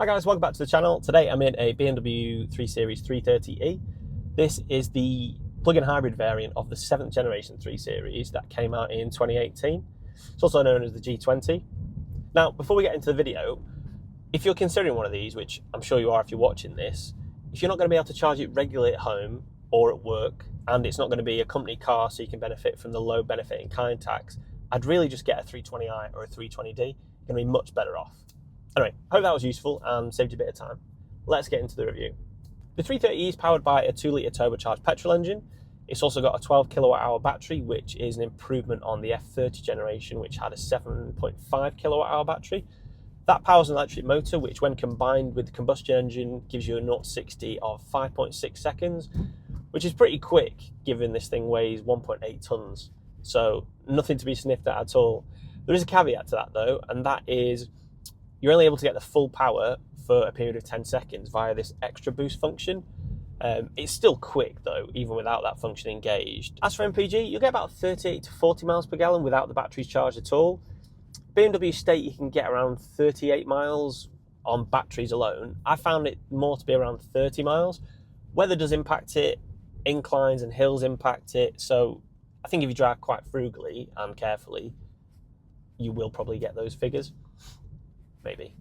Hi guys, welcome back to the channel. Today I'm in a BMW 3 Series 330e. This is the plug-in hybrid variant of the 7th generation 3 Series that came out in 2018. It's also known as the G20. Now, before we get into the video, if you're considering one of these, which I'm sure you are if you're watching this, if you're not going to be able to charge it regularly at home or at work, and it's not going to be a company car so you can benefit from the low benefit in kind tax, I'd really just get a 320i or a 320d. You're going to be much better off. Anyway, hope that was useful and saved you a bit of time. Let's get into the review. The 330e is powered by a 2-litre turbocharged petrol engine. It's also got a 12 kilowatt hour battery, which is an improvement on the F30 generation, which had a 7.5 kilowatt hour battery. That powers an electric motor, which when combined with the combustion engine gives you a 0-60 of 5.6 seconds, which is pretty quick given this thing weighs 1.8 tons. So nothing to be sniffed at all. There is a caveat to that though, and that is you're only able to get the full power for a period of 10 seconds via this extra boost function. It's still quick though, even without that function engaged. As for MPG, you'll get about 38 to 40 miles per gallon without the batteries charged at all. BMW state you can get around 38 miles on batteries alone. I found it more to be around 30 miles. Weather does impact it, inclines and hills impact it, so I think if you drive quite frugally and carefully, you will probably get those figures. Maybe.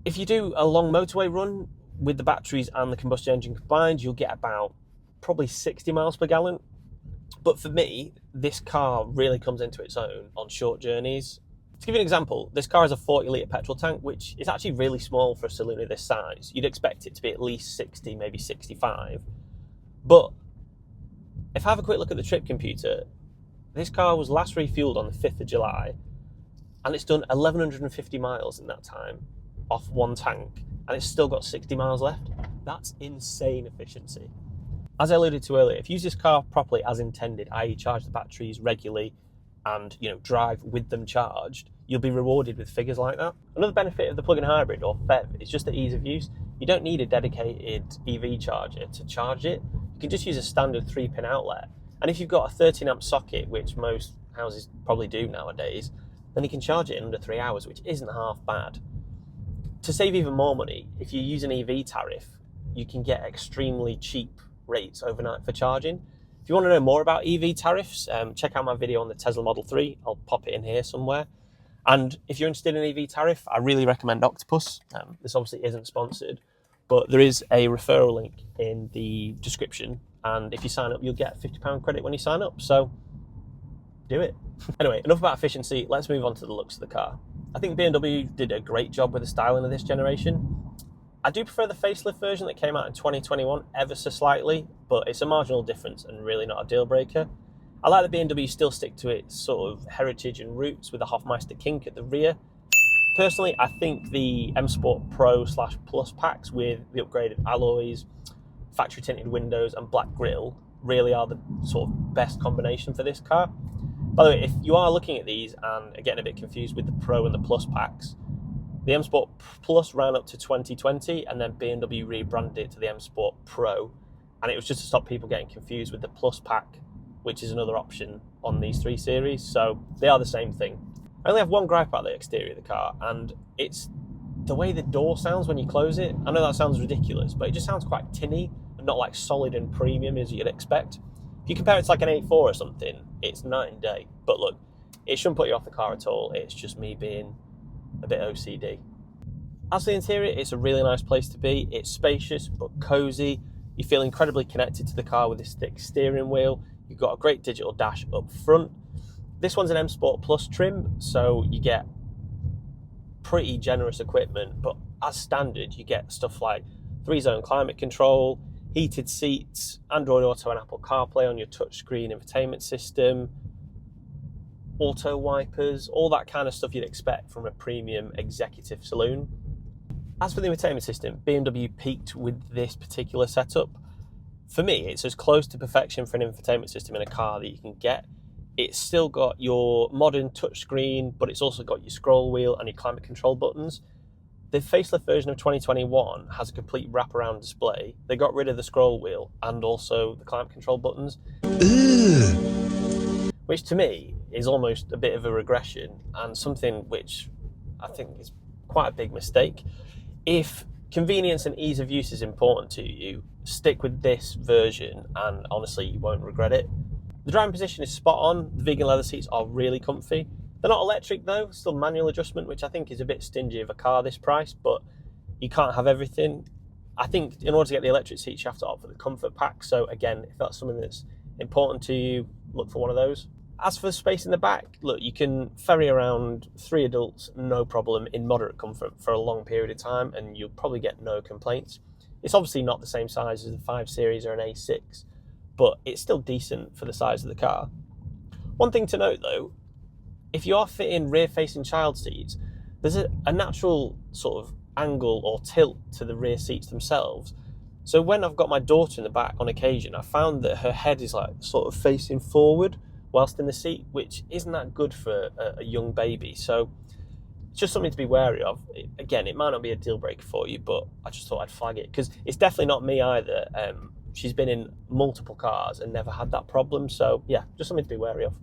If you do a long motorway run with the batteries and the combustion engine combined, you'll get about probably 60 miles per gallon. But for me, this car really comes into its own on short journeys. To give you an example, this car has a 40-litre petrol tank, which is actually really small for a saloon of this size. You'd expect it to be at least 60, maybe 65. But if I have a quick look at the trip computer, this car was last refueled on the 5th of July, and it's done 1,150 miles in that time off one tank, and it's still got 60 miles left. That's insane efficiency. As I alluded to earlier, if you use this car properly as intended, i.e. charge the batteries regularly and drive with them charged, you'll be rewarded with figures like that. Another benefit of the plug-in hybrid or PHEV is just the ease of use. You don't need a dedicated EV charger to charge it. You can just use a standard 3-pin outlet. And if you've got a 13 amp socket, which most houses probably do nowadays, then you can charge it in under 3 hours, which isn't half bad. To save even more money, if you use an EV tariff, you can get extremely cheap rates overnight for charging. If you want to know more about EV tariffs, check out my video on the Tesla Model 3. I'll pop it in here somewhere. And if you're interested in an EV tariff, I really recommend Octopus. This obviously isn't sponsored, but there is a referral link in the description. And if you sign up, you'll get a £50 credit when you sign up. So do it. Anyway, enough about efficiency. Let's move on to the looks of the car. I think BMW did a great job with the styling of this generation. I do prefer the facelift version that came out in 2021 ever so slightly, but it's a marginal difference and really not a deal breaker. I like that BMW still stick to its sort of heritage and roots with the Hofmeister kink at the rear. Personally, I think the M Sport Pro / Plus packs with the upgraded alloys, factory tinted windows and black grille really are the sort of best combination for this car. By the way, if you are looking at these and are getting a bit confused with the Pro and the Plus packs, the M Sport Plus ran up to 2020 and then BMW rebranded it to the M Sport Pro, and it was just to stop people getting confused with the Plus pack, which is another option on these 3 Series, so they are the same thing. I only have one gripe about the exterior of the car, and it's the way the door sounds when you close it. I know that sounds ridiculous, but it just sounds quite tinny and not like solid and premium as you'd expect. If you compare it to like an A4 or something, it's night and day. But look, it shouldn't put you off the car at all. It's just me being a bit OCD. As for the interior, it's a really nice place to be. It's spacious but cozy. You feel incredibly connected to the car with this thick steering wheel. You've got a great digital dash up front. This one's an M Sport Plus trim, so you get pretty generous equipment, but as standard, you get stuff like 3-zone climate control, heated seats, Android Auto and Apple CarPlay on your touchscreen infotainment system, auto wipers, all that kind of stuff you'd expect from a premium executive saloon. As for the infotainment system, BMW peaked with this particular setup. For me, it's as close to perfection for an infotainment system in a car that you can get. It's still got your modern touchscreen, but it's also got your scroll wheel and your climate control buttons. The facelift version of 2021 has a complete wraparound display. They got rid of the scroll wheel and also the climate control buttons. Which to me is almost a bit of a regression and something which I think is quite a big mistake. If convenience and ease of use is important to you, stick with this version and honestly you won't regret it. The driving position is spot on. The vegan leather seats are really comfy. They're not electric though, still manual adjustment, which I think is a bit stingy of a car this price, but you can't have everything. I think in order to get the electric seats, you have to opt for the comfort pack. So again, if that's something that's important to you, look for one of those. As for the space in the back, look, you can ferry around 3 adults, no problem, in moderate comfort for a long period of time, and you'll probably get no complaints. It's obviously not the same size as the 5 Series or an A6, but it's still decent for the size of the car. One thing to note though, if you are fitting rear-facing child seats, there's a natural sort of angle or tilt to the rear seats themselves. So when I've got my daughter in the back on occasion, I found that her head is like sort of facing forward whilst in the seat, which isn't that good for a young baby. So it's just something to be wary of. Again, it might not be a deal breaker for you, but I just thought I'd flag it because it's definitely not me either. She's been in multiple cars and never had that problem. So yeah, just something to be wary of.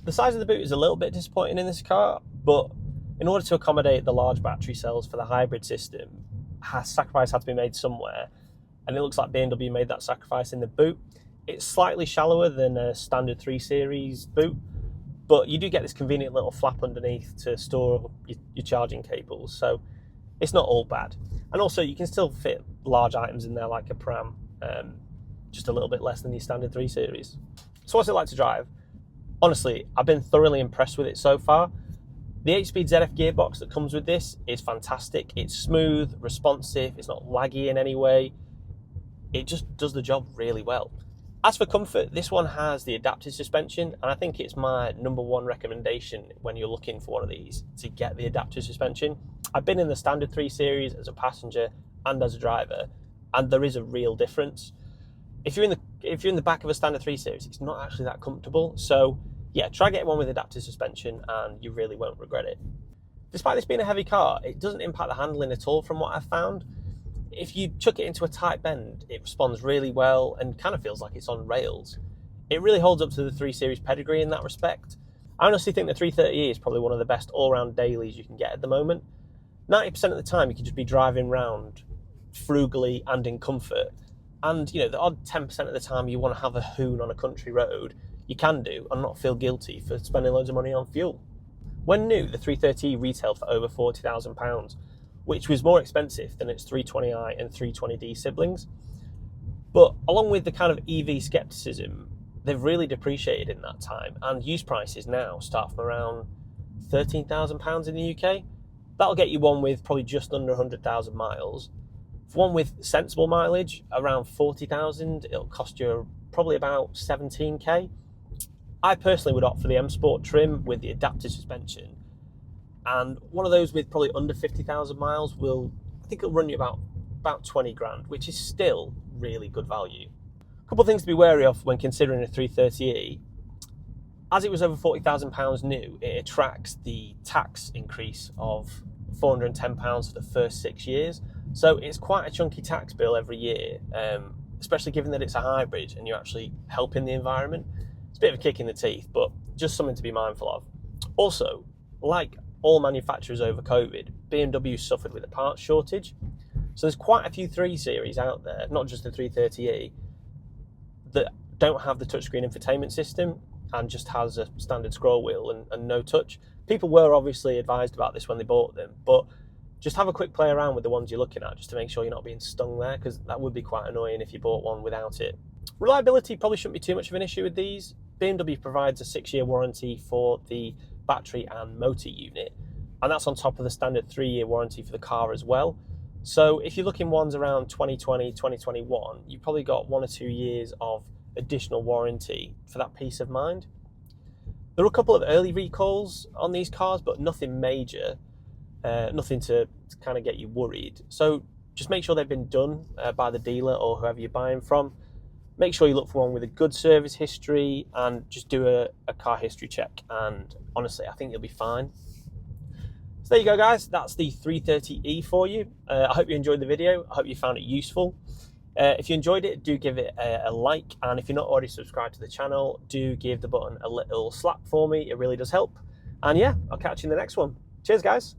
The size of the boot is a little bit disappointing in this car, but in order to accommodate the large battery cells for the hybrid system, sacrifice had to be made somewhere, and it looks like BMW made that sacrifice in the boot. It's slightly shallower than a standard 3 Series boot, but you do get this convenient little flap underneath to store your charging cables, so it's not all bad. And also you can still fit large items in there like a pram, just a little bit less than your standard 3 Series. So what's it like to drive? Honestly, I've been thoroughly impressed with it so far. The 8-speed ZF gearbox that comes with this is fantastic. It's smooth, responsive, it's not laggy in any way. It just does the job really well. As for comfort, this one has the adaptive suspension, and I think it's my #1 recommendation when you're looking for one of these, to get the adaptive suspension. I've been in the standard 3 Series as a passenger and as a driver, and there is a real difference. If you're in the back of a standard 3 Series, it's not actually that comfortable. So yeah, try getting one with adaptive suspension and you really won't regret it. Despite this being a heavy car, it doesn't impact the handling at all from what I've found. If you chuck it into a tight bend, it responds really well and kind of feels like it's on rails. It really holds up to the 3 Series pedigree in that respect. I honestly think the 330e is probably one of the best all-round dailies you can get at the moment. 90% of the time you can just be driving around frugally and in comfort. And you know, the odd 10% of the time you want to have a hoon on a country road, you can do and not feel guilty for spending loads of money on fuel. When new, the 330e retailed for over £40,000, which was more expensive than its 320i and 320d siblings. But along with the kind of EV skepticism, they've really depreciated in that time, and used prices now start from around £13,000 in the UK. That'll get you one with probably just under 100,000 miles. For one with sensible mileage, around 40,000, it'll cost you probably about 17k. I personally would opt for the M Sport trim with the adaptive suspension, and one of those with probably under 50,000 miles I think it'll run you about 20 grand, which is still really good value. A couple of things to be wary of when considering a 330e. As it was over £40,000 new, it attracts the tax increase of £410 for the first 6 years. So it's quite a chunky tax bill every year, especially given that it's a hybrid and you're actually helping the environment. It's a bit of a kick in the teeth, but just something to be mindful of. Also, like all manufacturers over COVID, BMW suffered with a parts shortage. So there's quite a few 3 Series out there, not just the 330e, that don't have the touchscreen infotainment system and just has a standard scroll wheel and no touch. People were obviously advised about this when they bought them, but just have a quick play around with the ones you're looking at just to make sure you're not being stung there, because that would be quite annoying if you bought one without it. Reliability probably shouldn't be too much of an issue with these. BMW provides a 6-year warranty for the battery and motor unit, and that's on top of the standard 3-year warranty for the car as well. So if you're looking ones around 2020, 2021, you've probably got 1 or 2 years of additional warranty for that peace of mind. There are a couple of early recalls on these cars, but nothing major, nothing to kind of get you worried. So just make sure they've been done by the dealer or whoever you're buying from. Make sure you look for one with a good service history and just do a car history check. And honestly, I think you'll be fine. So there you go, guys. That's the 330e for you. I hope you enjoyed the video. I hope you found it useful. If you enjoyed it, do give it a like. And if you're not already subscribed to the channel, do give the button a little slap for me. It really does help. And yeah, I'll catch you in the next one. Cheers, guys.